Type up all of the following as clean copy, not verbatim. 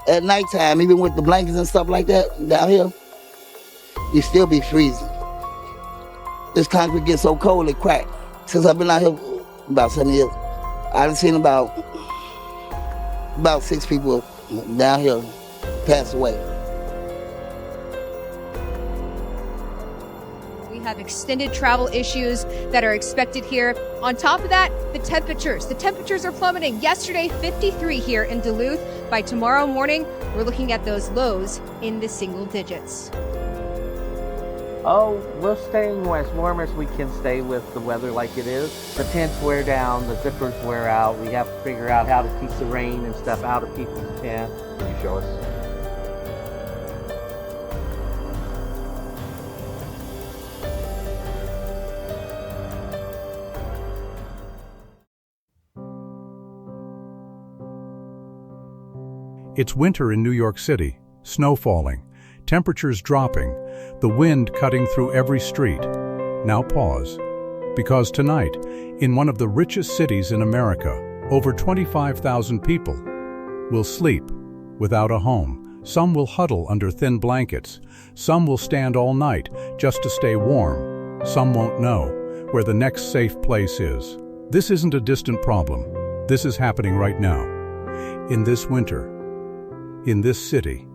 At nighttime, even with the blankets and stuff like that down here, you still be freezing. This concrete gets so cold it cracked. Since I've been out here about 7 years, I've seen about 6 people down here pass away. We have extended travel issues that are expected here. On top of that, the temperatures are plummeting. Yesterday, 53 here in Duluth. By tomorrow morning, we're looking at those lows in the single digits. Oh, we're staying as warm as we can stay with the weather like it is. The tents wear down, the zippers wear out. We have to figure out how to keep the rain and stuff out of people's tents. Can you show us? It's winter in New York City, snow falling, temperatures dropping, the wind cutting through every street. Now pause, because tonight, in one of the richest cities in America, over 25,000 people will sleep without a home. Some will huddle under thin blankets. Some will stand all night just to stay warm. Some won't know where the next safe place is. This isn't a distant problem. This is happening right now. In this winter, in this city.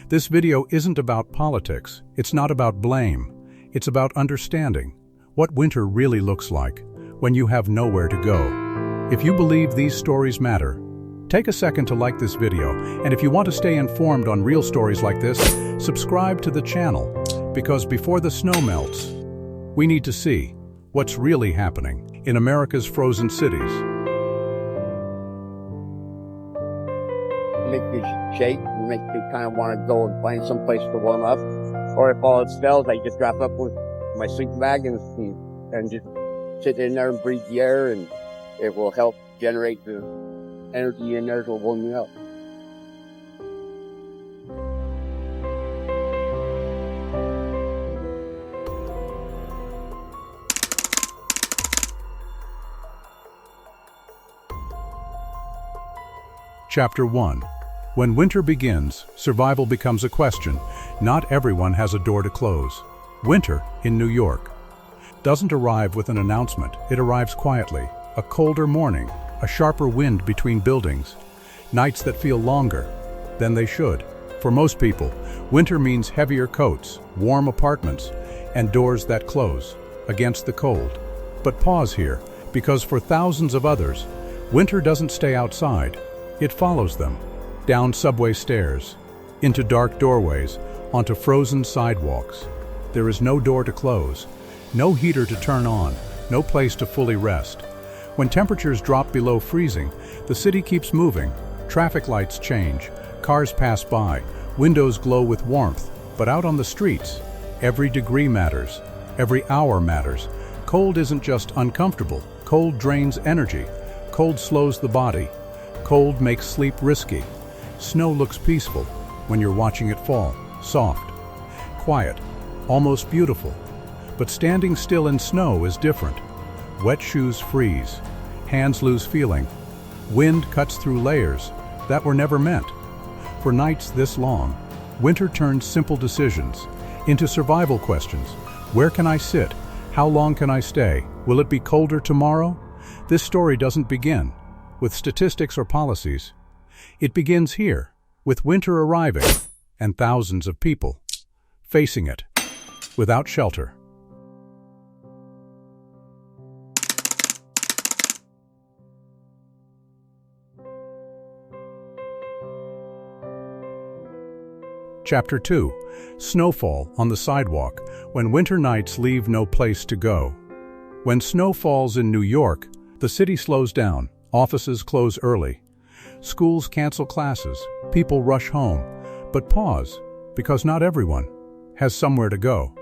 This video isn't about politics. It's not about blame. It's about understanding what winter really looks like when you have nowhere to go. If you believe these stories matter, take a second to like this video, and if you want to stay informed on real stories like this, subscribe to the channel, because before the snow melts, we need to see what's really happening in America's frozen cities. Make me shake, make me kind of want to go and find some place to warm up. Or if all else fails, I just drop up with my sleeping bag and just sit in there and breathe the air, and it will help generate the energy in there to warm me up. Chapter 1. When winter begins, survival becomes a question. Not everyone has a door to close. Winter in New York doesn't arrive with an announcement. It arrives quietly. A colder morning, a sharper wind between buildings, nights that feel longer than they should. For most people, winter means heavier coats, warm apartments, and doors that close against the cold. But pause here, because for thousands of others, winter doesn't stay outside. It follows them. Down subway stairs, into dark doorways, onto frozen sidewalks. There is no door to close, no heater to turn on, no place to fully rest. When temperatures drop below freezing, the city keeps moving. Traffic lights change, cars pass by, windows glow with warmth. But out on the streets, every degree matters, every hour matters. Cold isn't just uncomfortable. Cold drains energy. Cold slows the body. Cold makes sleep risky. Snow looks peaceful when you're watching it fall, soft, quiet, almost beautiful. But standing still in snow is different. Wet shoes freeze, hands lose feeling, wind cuts through layers that were never meant. For nights this long, winter turns simple decisions into survival questions. Where can I sit? How long can I stay? Will it be colder tomorrow? This story doesn't begin with statistics or policies. It begins here, with winter arriving and thousands of people facing it without shelter. Chapter 2. Snowfall on the sidewalk, when winter nights leave no place to go. When snow falls in New York, the city slows down, offices close early. Schools cancel classes, people rush home, but pause, because not everyone has somewhere to go.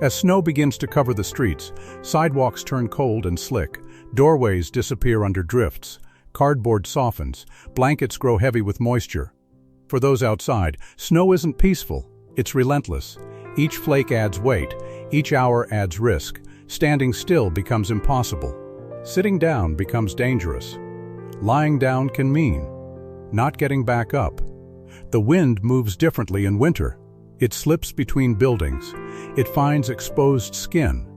As snow begins to cover the streets, sidewalks turn cold and slick, doorways disappear under drifts, cardboard softens, blankets grow heavy with moisture. For those outside, snow isn't peaceful, it's relentless. Each flake adds weight, each hour adds risk. Standing still becomes impossible. Sitting down becomes dangerous. Lying down can mean not getting back up. The wind moves differently in winter. It slips between buildings. It finds exposed skin.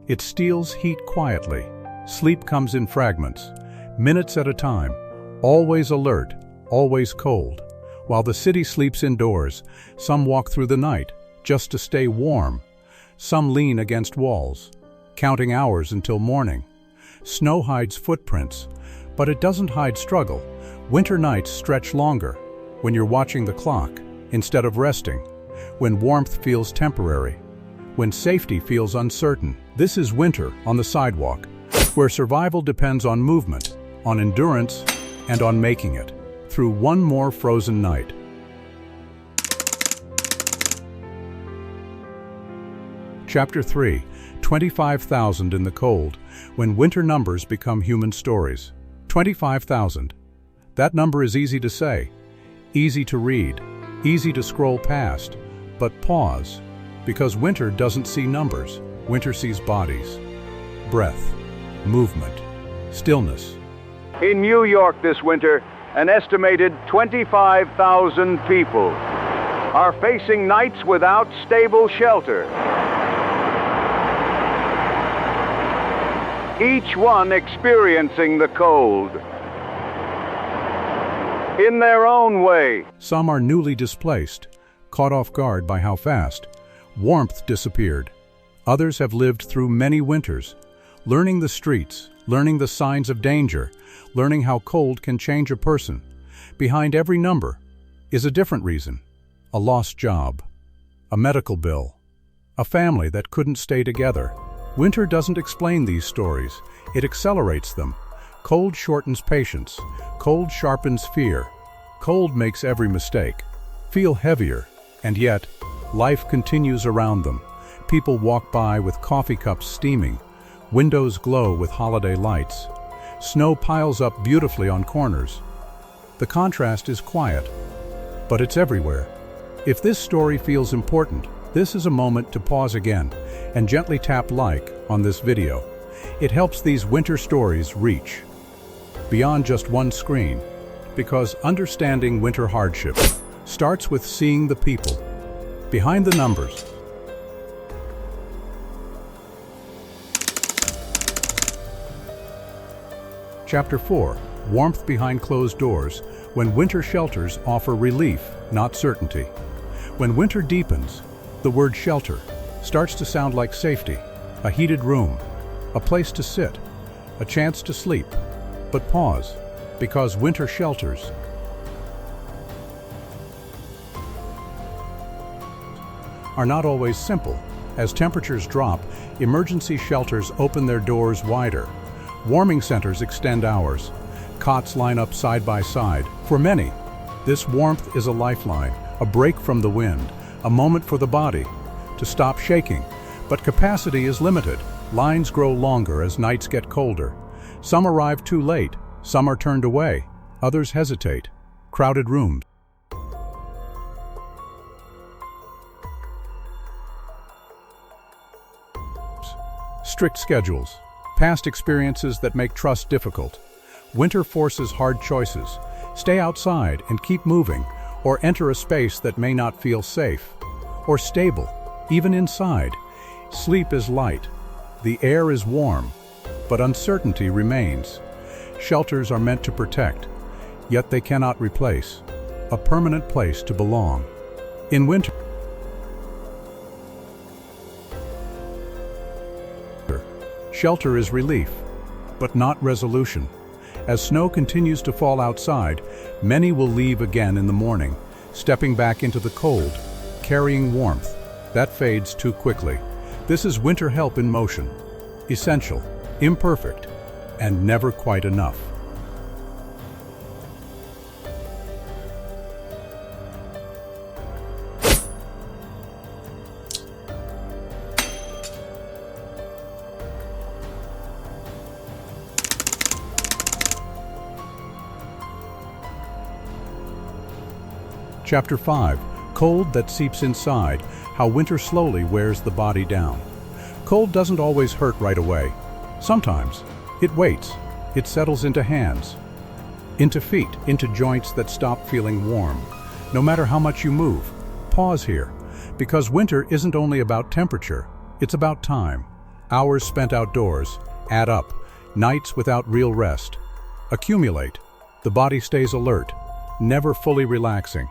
It steals heat quietly. Sleep comes in fragments, minutes at a time, always alert, always cold. While the city sleeps indoors, some walk through the night just to stay warm. Some lean against walls, counting hours until morning. Snow hides footprints, but it doesn't hide struggle. Winter nights stretch longer when you're watching the clock instead of resting, when warmth feels temporary, when safety feels uncertain. This is winter on the sidewalk, where survival depends on movement, on endurance, and on making it through one more frozen night. Chapter 3, 25,000 in the cold, when winter numbers become human stories. 25,000. That number is easy to say, easy to read, easy to scroll past, but pause, because winter doesn't see numbers. Winter sees bodies, breath, movement, stillness. In New York this winter, an estimated 25,000 people are facing nights without stable shelter. Each one experiencing the cold in their own way. Some are newly displaced, caught off guard by how fast warmth disappeared. Others have lived through many winters, learning the streets, learning the signs of danger, learning how cold can change a person. Behind every number is a different reason: a lost job, a medical bill, a family that couldn't stay together. Winter doesn't explain these stories, it accelerates them. Cold shortens patience, cold sharpens fear, cold makes every mistake feel heavier, and yet life continues around them. People walk by with coffee cups steaming, windows glow with holiday lights, snow piles up beautifully on corners. The contrast is quiet, but it's everywhere. If this story feels important, this is a moment to pause again and gently tap like on this video. It helps these winter stories reach beyond just one screen, because understanding winter hardship starts with seeing the people behind the numbers. Chapter 4, Warmth Behind Closed Doors, when winter shelters offer relief, not certainty. When winter deepens, the word shelter starts to sound like safety, a heated room, a place to sit, a chance to sleep. But pause, because winter shelters are not always simple. As temperatures drop, emergency shelters open their doors wider. Warming centers extend hours. Cots line up side by side. For many, this warmth is a lifeline, a break from the wind, a moment for the body to stop shaking. But capacity is limited. Lines grow longer as nights get colder. Some arrive too late, some are turned away, others hesitate. Crowded rooms. Strict schedules. Past experiences that make trust difficult. Winter forces hard choices. Stay outside and keep moving, or enter a space that may not feel safe or stable. Even inside, sleep is light. The air is warm, but uncertainty remains. Shelters are meant to protect, yet they cannot replace a permanent place to belong. In winter, shelter is relief, but not resolution. As snow continues to fall outside, many will leave again in the morning, stepping back into the cold, carrying warmth. That fades too quickly. This is winter help in motion, essential, imperfect, and never quite enough. Chapter 5, Cold that seeps inside, how winter slowly wears the body down. Cold doesn't always hurt right away. Sometimes it waits. It settles into hands, into feet, into joints that stop feeling warm. No matter how much you move, pause here, because winter isn't only about temperature, it's about time. Hours spent outdoors add up, nights without real rest accumulate. The body stays alert, never fully relaxing.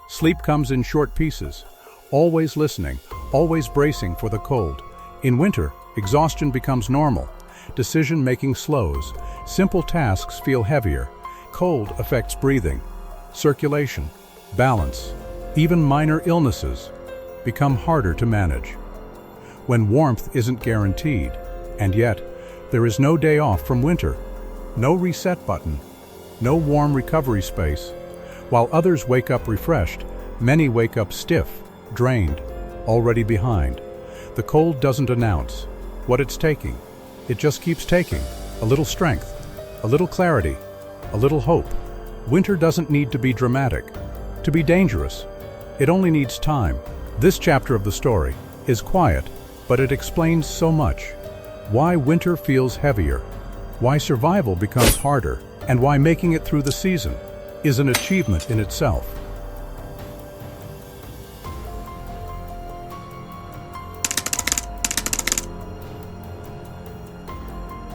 Sleep comes in short pieces, always listening, always bracing for the cold. In winter, exhaustion becomes normal. Decision-making slows. Simple tasks feel heavier. Cold affects breathing, circulation, balance. Even minor illnesses become harder to manage. When warmth isn't guaranteed, and yet, there is no day off from winter. No reset button, no warm recovery space. While others wake up refreshed, many wake up stiff, drained, already behind. The cold doesn't announce what it's taking. It just keeps taking. A little strength, a little clarity, a little hope. Winter doesn't need to be dramatic, to be dangerous. It only needs time. This chapter of the story is quiet, but it explains so much. Why winter feels heavier, why survival becomes harder, and why making it through the season is an achievement in itself.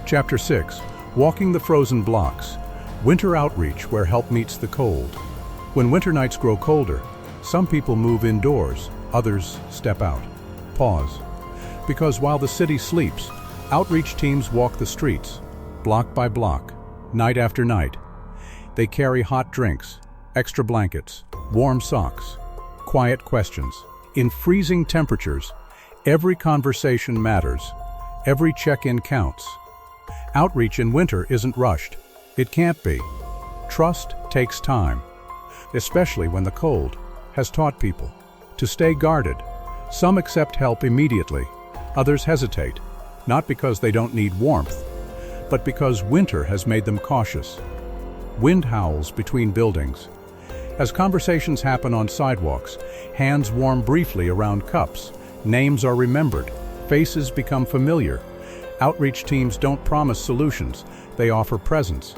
Chapter 6. Walking the Frozen Blocks. Winter outreach where help meets the cold. When winter nights grow colder, some people move indoors, others step out. Pause. Because while the city sleeps, outreach teams walk the streets, block by block, night after night. They carry hot drinks, extra blankets, warm socks, quiet questions. In freezing temperatures, every conversation matters, every check-in counts. Outreach in winter isn't rushed. It can't be. Trust takes time, especially when the cold has taught people to stay guarded. Some accept help immediately, others hesitate, not because they don't need warmth, but because winter has made them cautious. Wind howls between buildings. As conversations happen on sidewalks, hands warm briefly around cups, names are remembered, faces become familiar. Outreach teams don't promise solutions, they offer presence,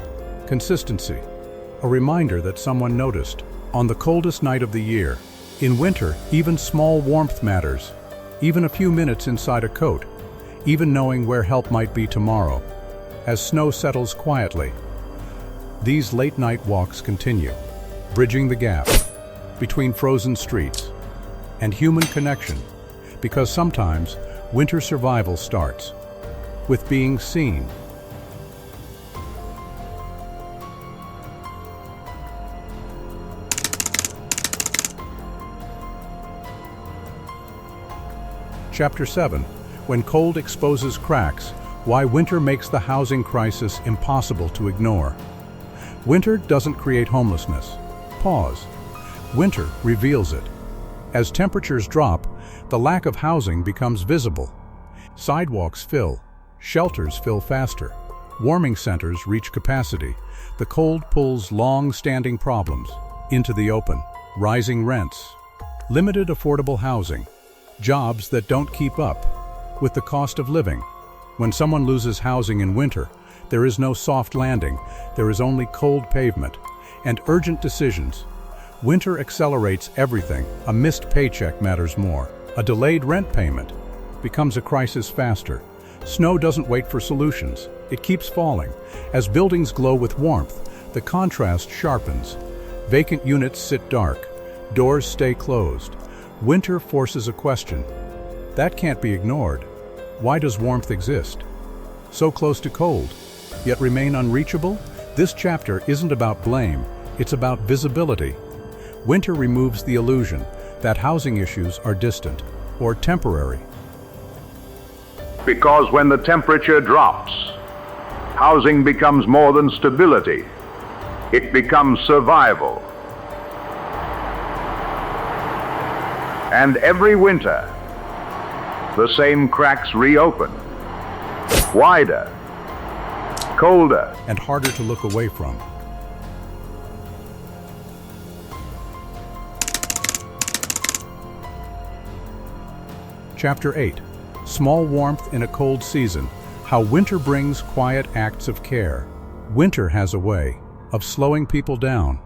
consistency, a reminder that someone noticed. On the coldest night of the year, in winter, even small warmth matters, even a few minutes inside a coat, even knowing where help might be tomorrow. As snow settles quietly, these late-night walks continue, bridging the gap between frozen streets and human connection, because sometimes winter survival starts with being seen. Chapter 7. When cold exposes cracks, why winter makes the housing crisis impossible to ignore. Winter doesn't create homelessness. Pause. Winter reveals it. As temperatures drop, the lack of housing becomes visible. Sidewalks fill. Shelters fill faster. Warming centers reach capacity. The cold pulls long-standing problems into the open. Rising rents, limited affordable housing, jobs that don't keep up with the cost of living. When someone loses housing in winter, there is no soft landing, there is only cold pavement and urgent decisions. Winter accelerates everything. A missed paycheck matters more. A delayed rent payment becomes a crisis faster. Snow doesn't wait for solutions. It keeps falling. As buildings glow with warmth, the contrast sharpens. Vacant units sit dark. Doors stay closed. Winter forces a question. That can't be ignored. Why does warmth exist? So close to cold, yet remain unreachable? This chapter isn't about blame, it's about visibility. Winter removes the illusion that housing issues are distant or temporary. Because when the temperature drops, housing becomes more than stability. It becomes survival. And every winter, the same cracks reopen. Wider, colder, and harder to look away from. Chapter 8. Small warmth in a cold season. How winter brings quiet acts of care. Winter has a way of slowing people down.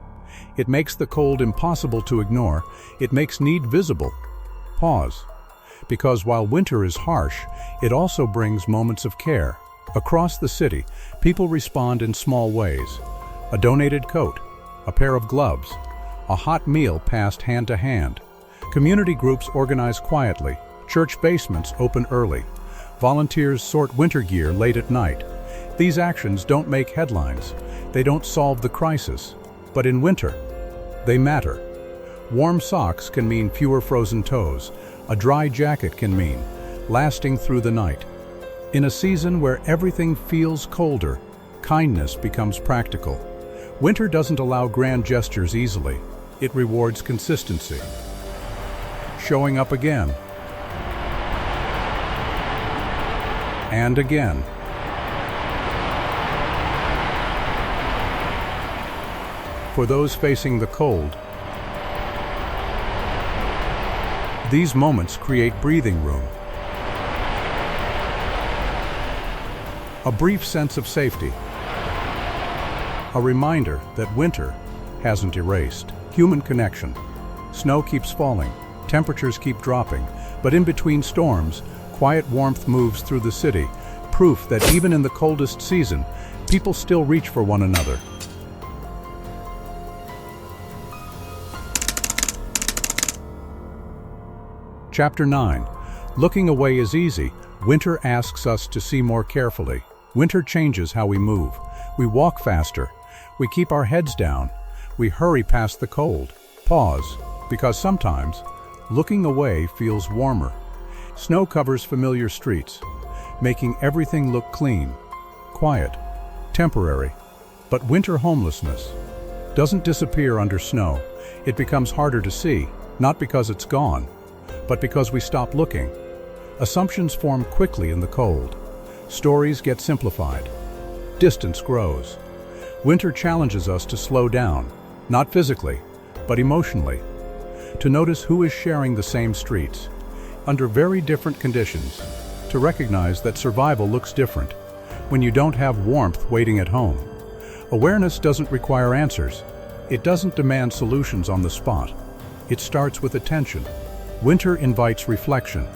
It makes the cold impossible to ignore. It makes need visible. Pause. Because while winter is harsh, it also brings moments of care. Across the city, people respond in small ways. A donated coat, a pair of gloves, a hot meal passed hand to hand. Community groups organize quietly. Church basements open early. Volunteers sort winter gear late at night. These actions don't make headlines. They don't solve the crisis. But in winter, they matter. Warm socks can mean fewer frozen toes. A dry jacket can mean lasting through the night. In a season where everything feels colder, kindness becomes practical. Winter doesn't allow grand gestures easily. It rewards consistency. Showing up again. And again. For those facing the cold, these moments create breathing room. A brief sense of safety. A reminder that winter hasn't erased human connection. Snow keeps falling, temperatures keep dropping, but in between storms, quiet warmth moves through the city, proof that even in the coldest season, people still reach for one another. Chapter 9. Looking away is easy. Winter asks us to see more carefully. Winter changes how we move. We walk faster. We keep our heads down. We hurry past the cold. Pause, because sometimes looking away feels warmer. Snow covers familiar streets, making everything look clean, quiet, temporary. But winter homelessness doesn't disappear under snow. It becomes harder to see, not because it's gone, but because we stop looking. Assumptions form quickly in the cold. Stories get simplified. Distance grows. Winter challenges us to slow down, not physically, but emotionally. To notice who is sharing the same streets, under very different conditions. To recognize that survival looks different when you don't have warmth waiting at home. Awareness doesn't require answers. It doesn't demand solutions on the spot. It starts with attention. Winter invites reflection.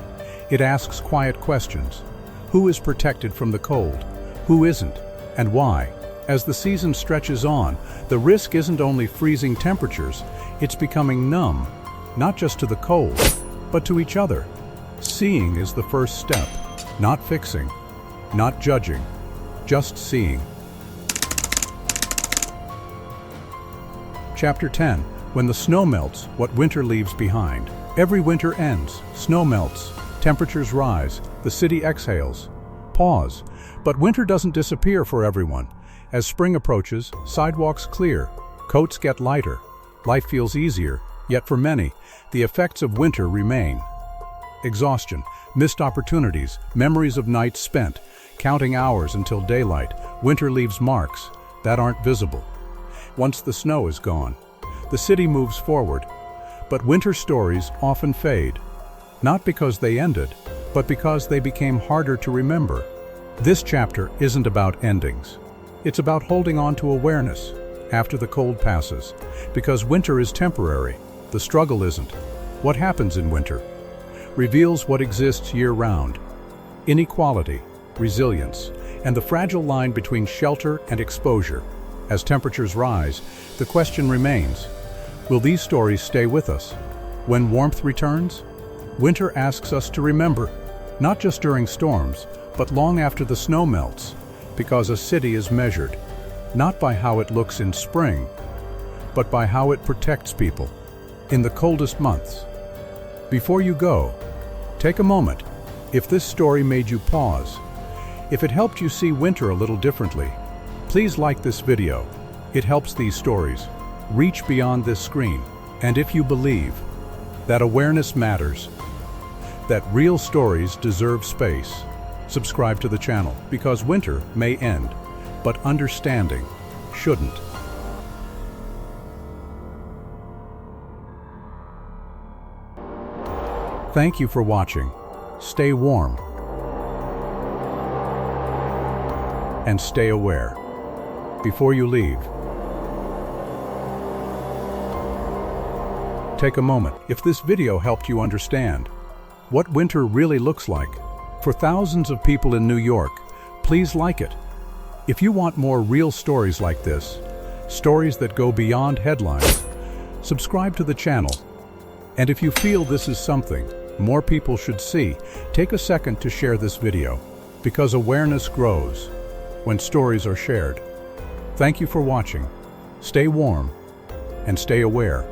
It asks quiet questions. Who is protected from the cold? Who isn't? And why? As the season stretches on, the risk isn't only freezing temperatures, it's becoming numb, not just to the cold, but to each other. Seeing is the first step, not fixing, not judging, just seeing. Chapter 10. When the snow melts, what winter leaves behind. Every winter ends, snow melts, temperatures rise, the city exhales. Pause. But winter doesn't disappear for everyone. As spring approaches, sidewalks clear, coats get lighter, life feels easier, yet for many, the effects of winter remain. Exhaustion, missed opportunities, memories of nights spent, counting hours until daylight. Winter leaves marks that aren't visible. Once the snow is gone, the city moves forward. But winter stories often fade, not because they ended, but because they became harder to remember. This chapter isn't about endings. It's about holding on to awareness after the cold passes, because winter is temporary. The struggle isn't. What happens in winter reveals what exists year-round. Inequality, resilience, and the fragile line between shelter and exposure. As temperatures rise, the question remains, will these stories stay with us? When warmth returns, winter asks us to remember, not just during storms, but long after the snow melts, because a city is measured, not by how it looks in spring, but by how it protects people in the coldest months. Before you go, take a moment. If this story made you pause, if it helped you see winter a little differently, please like this video. It helps these stories reach beyond this screen. And if you believe that awareness matters, that real stories deserve space, subscribe to the channel, because winter may end, but understanding shouldn't. Thank you for watching. Stay warm and stay aware. Before you leave, take a moment. If this video helped you understand what winter really looks like for thousands of people in New York, please like it. If you want more real stories like this, stories that go beyond headlines, subscribe to the channel. And if you feel this is something more people should see, take a second to share this video, because awareness grows when stories are shared. Thank you for watching. Stay warm and stay aware.